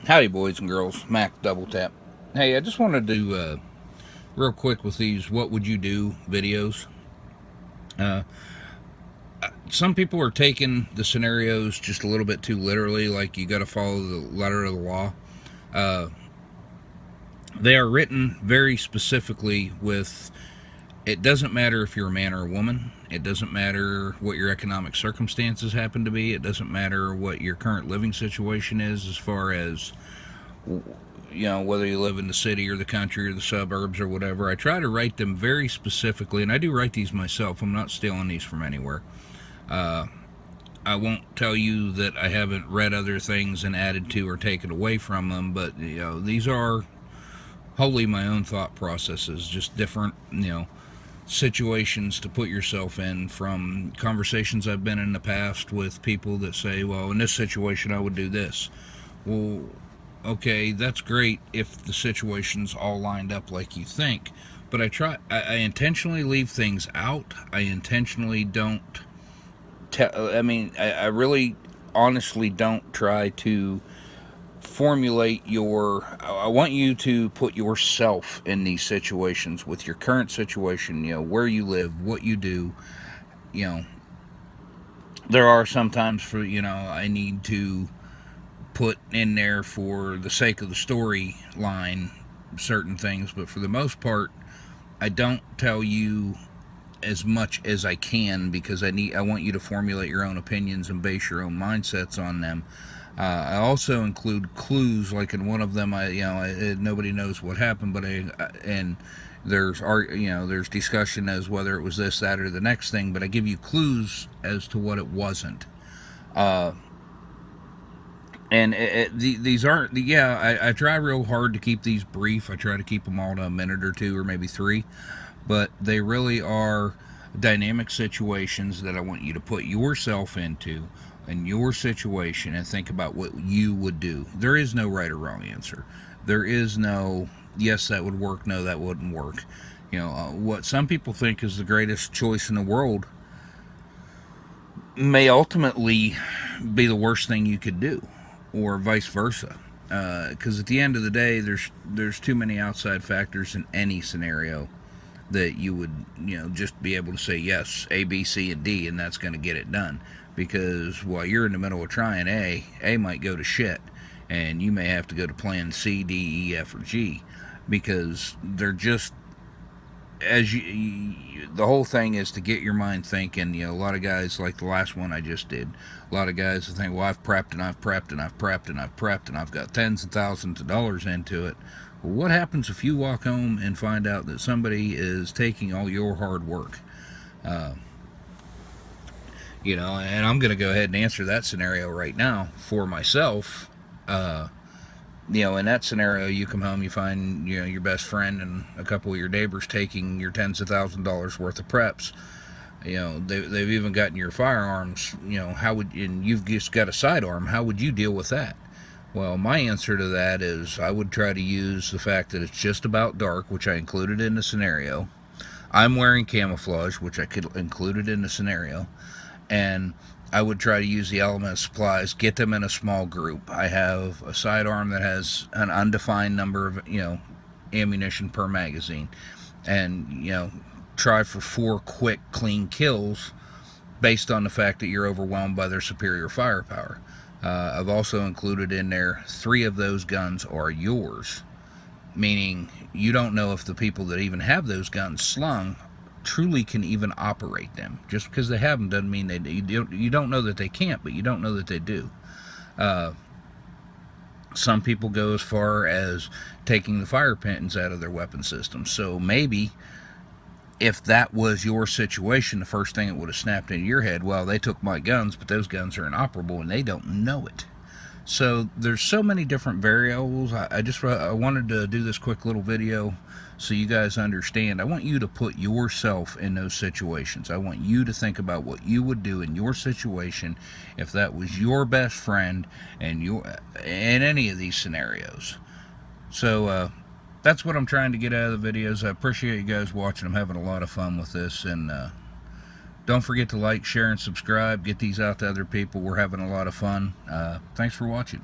Howdy, boys and girls. Mac Double Tap. Hey, I just wanted to real quick with these "What would you do" videos. Uh, some people are taking the scenarios just a little bit too literally, like you got to follow the letter of the law. Uh, they are written very specifically with. It doesn't matter if you're a man or a woman. It doesn't matter what your economic circumstances happen to be. It doesn't matter what your current living situation is, as far as whether you live in the city or the country or the suburbs or whatever. I try to write them very specifically, and I do write these myself. I'm not stealing these from anywhere. uh, I won't tell you that I haven't read other things and added to or taken away from them, but these are wholly my own thought processes, just different situations to put yourself in, from conversations I've been in the past with people that say, well, in this situation I would do this. Well, okay, that's great if the situation's all lined up like you think, but I intentionally leave things out. I intentionally don't I really honestly don't try to formulate I want you to put yourself in these situations, with your current situation, where you live, what you do. you know there are sometimes, for I need to put in there, for the sake of the storyline, certain things, but for the most part I don't tell you as much as I can, because I want you to formulate your own opinions and base your own mindsets on them. I also include clues, like in one of them, nobody knows what happened, but and there's discussion as whether it was this, that, or the next thing, but I give you clues as to what it wasn't. Uh, and these aren't, I try real hard to keep these brief. I try to keep them all to a minute or two, or maybe three, but they really are dynamic situations that I want you to put yourself into, in your situation, and think about what you would do. There is no right or wrong answer. There is no, yes, that would work, no, that wouldn't work. What some people think is the greatest choice in the world may ultimately be the worst thing you could do, or vice versa. Because at the end of the day, there's too many outside factors in any scenario that you would just be able to say yes, A, B, C, and D, and that's going to get it done. Because while you're in the middle of trying A might go to shit, and you may have to go to plan C, D, E, F, or G, because they're just, the whole thing is to get your mind thinking. A lot of guys, like the last one I just did, a lot of guys think, well, I've prepped and I've prepped and I've prepped and I've prepped and I've got tens of thousands of dollars into it. Well, what happens if you walk home and find out that somebody is taking all your hard work? Uh, and I'm going to go ahead and answer that scenario right now for myself. In that scenario, you come home, you find your best friend and a couple of your neighbors taking your tens of $1,000s worth of preps. They've even gotten your firearms. How would, and you've just got a sidearm? How would you deal with that? Well, my answer to that is I would try to use the fact that it's just about dark, which I included in the scenario. I'm wearing camouflage, which I could include it in the scenario. And I would try to use the element of supplies, get them in a small group. I have a sidearm that has an undefined number of, ammunition per magazine. And, try for 4 quick, clean kills based on the fact that you're overwhelmed by their superior firepower. I've also included in there 3 of those guns are yours, meaning you don't know if the people that even have those guns slung truly can even operate them. Just because they have them doesn't mean you don't know that they can't, but you don't know that they do. Some people go as far as taking the fire pins out of their weapon system. So maybe if that was your situation, the first thing that would have snapped into your head, well, they took my guns, but those guns are inoperable and they don't know it. So there's so many different variables. I wanted to do this quick little video so you guys understand. I want you to put yourself in those situations. I want you to think about what you would do in your situation if that was your best friend and in any of these scenarios. So that's what I'm trying to get out of the videos. I appreciate you guys watching. I'm having a lot of fun with this, and don't forget to like, share, and subscribe. Get these out to other people. We're having a lot of fun. Thanks for watching.